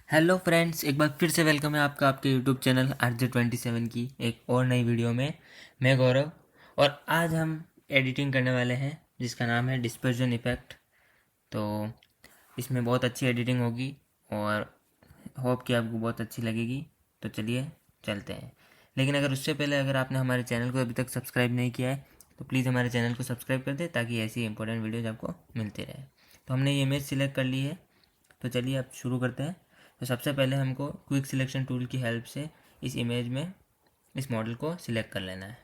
Hello friends, एक बार फिर से वेलकम है आपका आपके यूट्यूब चैनल RJ27 की एक और नई वीडियो में। मैं गौरव और आज हम एडिटिंग करने वाले हैं जिसका नाम है डिस्पर्जन इफ़ेक्ट। तो इसमें बहुत अच्छी एडिटिंग होगी और होप कि आपको बहुत अच्छी लगेगी। तो चलिए चलते हैं। लेकिन अगर उससे पहले अगर आपने हमारे चैनल को अभी तक सब्सक्राइब नहीं किया है तो प्लीज़ हमारे चैनल को सब्सक्राइब कर दें ताकि ऐसी इंपॉर्टेंट वीडियोज़ आपको मिलती रहे। तो हमने ये इमेज सिलेक्ट कर ली है, तो चलिए अब शुरू करते हैं। तो सबसे पहले हमको क्विक सिलेक्शन टूल की हेल्प से इस इमेज में इस मॉडल को सिलेक्ट कर लेना है।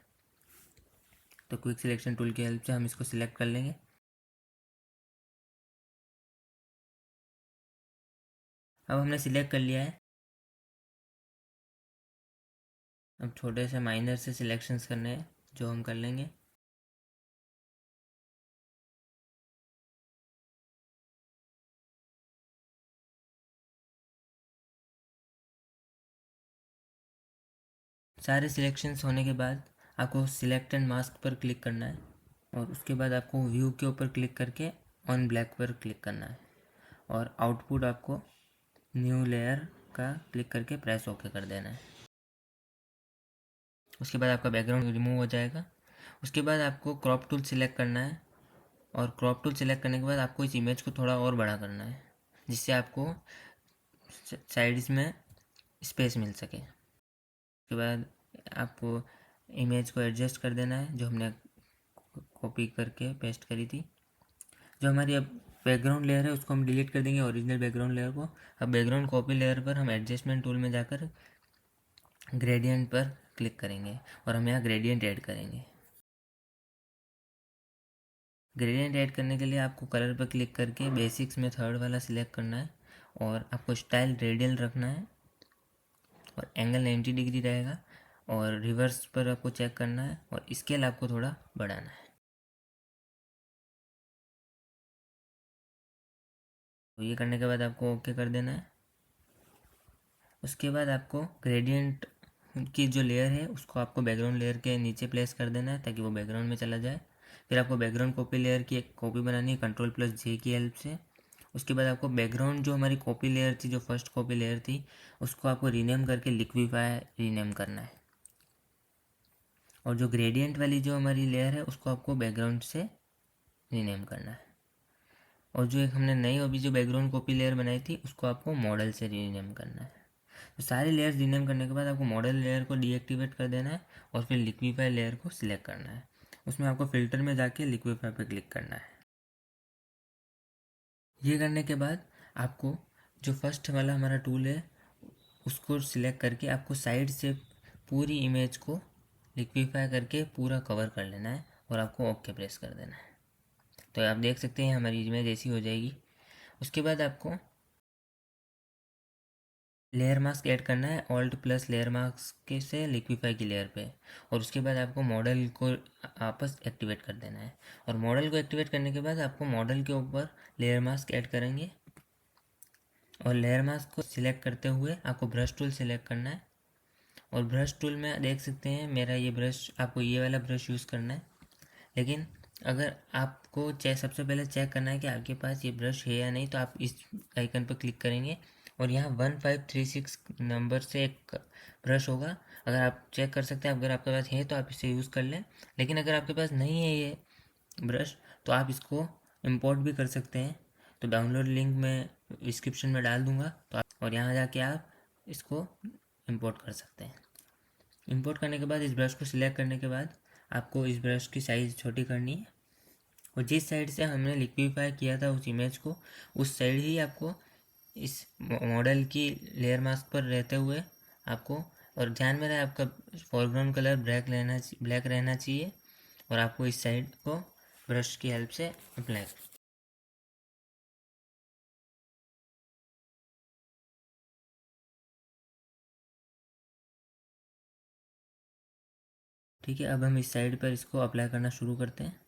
तो क्विक सिलेक्शन टूल की हेल्प से हम इसको सिलेक्ट कर लेंगे। अब हमने सिलेक्ट कर लिया है। अब छोटे से माइनर से सिलेक्शंस करने हैं जो हम कर लेंगे। सारे सिलेक्शंस होने के बाद आपको सिलेक्ट एंड मास्क पर क्लिक करना है और उसके बाद आपको व्यू के ऊपर क्लिक करके ऑन ब्लैक पर क्लिक करना है और आउटपुट आपको न्यू लेयर का क्लिक करके प्रेस ओके कर देना है। उसके बाद आपका बैकग्राउंड रिमूव हो जाएगा। उसके बाद आपको क्रॉप टूल सिलेक्ट करना है और क्रॉप टूल सिलेक्ट करने के बाद आपको इस इमेज को थोड़ा और बड़ा करना है जिससे आपको साइड्स में स्पेस मिल सके। उसके बाद आपको इमेज को एडजस्ट कर देना है जो हमने कॉपी करके पेस्ट करी थी। जो हमारी अब बैकग्राउंड लेयर है उसको हम डिलीट कर देंगे, ओरिजिनल बैकग्राउंड लेयर को। अब बैकग्राउंड कॉपी लेयर पर हम एडजस्टमेंट टूल में जाकर ग्रेडियंट पर क्लिक करेंगे और हम यहाँ ग्रेडियंट ऐड करेंगे। ग्रेडियंट ऐड करने के लिए आपको कलर पर क्लिक करके बेसिक्स में थर्ड वाला सिलेक्ट करना है और आपको स्टाइल रेडियल रखना है और एंगल 90 डिग्री रहेगा और रिवर्स पर आपको चेक करना है और स्केल आपको थोड़ा बढ़ाना है। तो ये करने के बाद आपको ओके कर देना है। उसके बाद आपको ग्रेडियंट की जो लेयर है उसको आपको बैकग्राउंड लेयर के नीचे प्लेस कर देना है ताकि वो बैकग्राउंड में चला जाए। फिर आपको बैकग्राउंड कॉपी लेयर की एक कॉपी बनानी है Ctrl+J की हेल्प से। उसके बाद आपको बैकग्राउंड जो हमारी कॉपी लेयर थी, जो फर्स्ट कॉपी लेयर थी, उसको आपको रीनेम करके लिक्विफाई रीनेम करना है और जो ग्रेडियंट वाली जो हमारी लेयर है उसको आपको बैकग्राउंड से रीनेम करना है। और जो एक हमने नई अभी जो बैकग्राउंड कॉपी लेयर बनाई थी उसको आपको मॉडल से रीनेम करना है। तो सारी लेयर्स रीनेम करने के बाद आपको मॉडल लेयर को डीएक्टिवेट कर देना है और फिर लिक्विफाई लेयर को सिलेक्ट करना है। उसमें आपको फिल्टर में जाके लिक्विफाई पे क्लिक करना है। ये करने के बाद आपको जो फर्स्ट वाला हमारा टूल है उसको सिलेक्ट करके आपको साइड से पूरी इमेज को लिक्विफाई करके पूरा कवर कर लेना है और आपको ओके प्रेस कर देना है। तो आप देख सकते हैं हमारी इमेज ऐसी हो जाएगी। उसके बाद आपको लेयर मास्क ऐड करना है, ऑल्ट प्लस लेयर मास्क के से लिक्विफाई की लेयर पे, और उसके बाद आपको मॉडल को आपस एक्टिवेट कर देना है। और मॉडल को एक्टिवेट करने के बाद आपको मॉडल के ऊपर लेयर मास्क ऐड करेंगे और लेयर मास्क को सिलेक्ट करते हुए आपको ब्रश टूल सिलेक्ट करना है। और ब्रश टूल में देख सकते हैं मेरा ये ब्रश, आपको ये वाला ब्रश यूज़ करना है। लेकिन अगर आपको सबसे पहले चेक करना है कि आपके पास ये ब्रश है या नहीं, तो आप इस आइकन पर क्लिक करेंगे और यहाँ 1536 नंबर से एक ब्रश होगा। अगर आप चेक कर सकते हैं, अगर आपके पास है तो आप इसे यूज़ कर लें। लेकिन अगर आपके पास नहीं है ये ब्रश तो आप इसको इंपोर्ट भी कर सकते हैं। तो डाउनलोड लिंक मैं डिस्क्रिप्शन में डाल दूँगा, तो आप और यहाँ जाके आप इसको इंपोर्ट कर सकते हैं। इंपोर्ट करने के बाद इस ब्रश को सिलेक्ट करने के बाद आपको इस ब्रश की साइज़ छोटी करनी है और जिस साइड से हमने लिक्विफाई किया था उस इमेज को, उस साइड ही आपको इस मॉडल की लेयर मास्क पर रहते हुए आपको, और ध्यान में रहे आपका फोरग्राउंड कलर ब्लैक रहना चाहिए और आपको इस साइड को ब्रश की हेल्प से अप्लाई। ठीक है, अब हम इस साइड पर इसको अप्लाई करना शुरू करते हैं।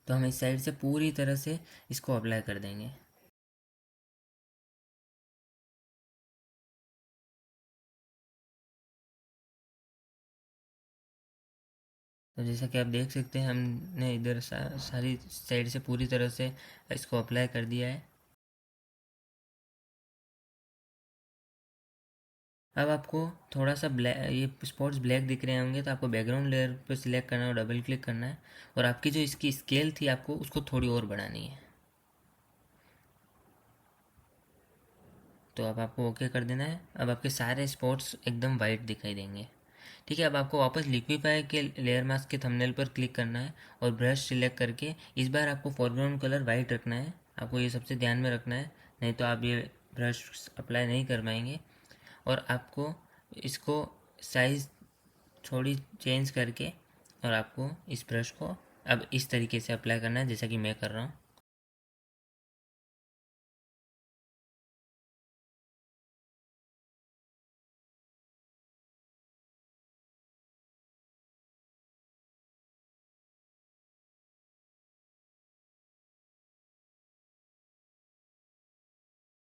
तो हम इस साइड से पूरी तरह से इसको अप्लाई कर देंगे। तो जैसा कि आप देख सकते हैं हमने इधर सारी साइड से पूरी तरह से इसको अप्लाई कर दिया है। अब आपको थोड़ा सा ब्लैक, ये स्पॉट्स ब्लैक दिख रहे होंगे, तो आपको बैकग्राउंड लेयर पर सिलेक्ट करना है और डबल क्लिक करना है, और आपकी जो इसकी स्केल थी आपको उसको थोड़ी और बढ़ानी है। तो अब आपको ओके कर देना है। अब आपके सारे स्पॉट्स एकदम वाइट दिखाई देंगे। ठीक है, अब आपको वापस लिक्विफाई के लेयर मास्क के थंबनेल पर क्लिक करना है और ब्रश सिलेक्ट करके इस बार आपको फोरग्राउंड कलर वाइट रखना है। आपको ये सबसे ध्यान में रखना है, नहीं तो आप ये ब्रश अप्लाई नहीं कर पाएंगे। और आपको इसको साइज़ थोड़ी चेंज करके और आपको इस ब्रश को अब इस तरीके से अप्लाई करना है जैसा कि मैं कर रहा हूँ।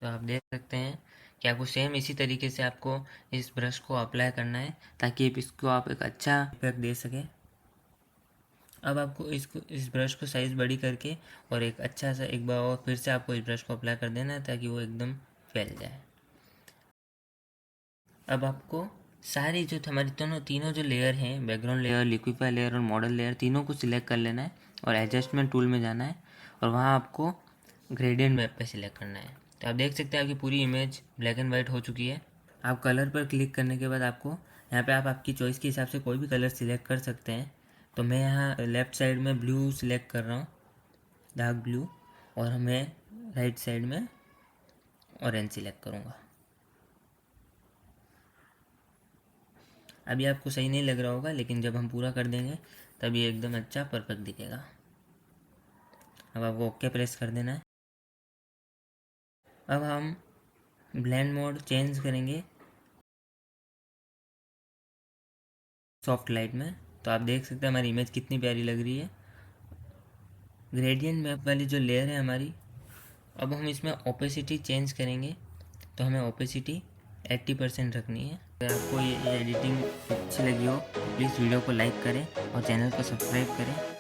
तो आप देख सकते हैं कि आपको सेम इसी तरीके से आपको इस ब्रश को अप्लाई करना है ताकि इसको आप एक अच्छा इफेक्ट दे सकें। अब आपको इसको इस ब्रश को साइज़ बड़ी करके और एक अच्छा सा एक बार और फिर से आपको इस ब्रश को अप्लाई कर देना है ताकि वो एकदम फैल जाए। अब आपको सारी जो हमारी तीनों जो लेयर हैं, बैकग्राउंड लेयर, लिक्विफाई लेयर और मॉडल लेयर, तीनों को सिलेक्ट कर लेना है और एडजस्टमेंट टूल में जाना है और वहाँ आपको ग्रेडियंट मैप पे सिलेक्ट करना है। तो आप देख सकते हैं आपकी पूरी इमेज ब्लैक एंड वाइट हो चुकी है। आप कलर पर क्लिक करने के बाद आपको यहाँ पे आप आपकी चॉइस के हिसाब से कोई भी कलर सिलेक्ट कर सकते हैं। तो मैं यहाँ लेफ़्ट साइड में ब्लू सिलेक्ट कर रहा हूँ, डार्क ब्लू, और मैं राइट साइड में ऑरेंज सिलेक्ट करूँगा। अभी आपको सही नहीं लग रहा होगा, लेकिन जब हम पूरा कर देंगे तब ये एकदम अच्छा परफेक्ट दिखेगा। अब आपको ओके प्रेस कर देना है। अब हम ब्लेंड मोड चेंज करेंगे सॉफ्ट लाइट में। तो आप देख सकते हैं हमारी इमेज कितनी प्यारी लग रही है। ग्रेडियंट मैप वाली जो लेयर है हमारी, अब हम इसमें ओपेसिटी चेंज करेंगे। तो हमें ओपेसिटी 80% रखनी है। अगर आपको ये एडिटिंग अच्छी लगी हो तो प्लीज़ वीडियो को लाइक करें और चैनल को सब्सक्राइब करें।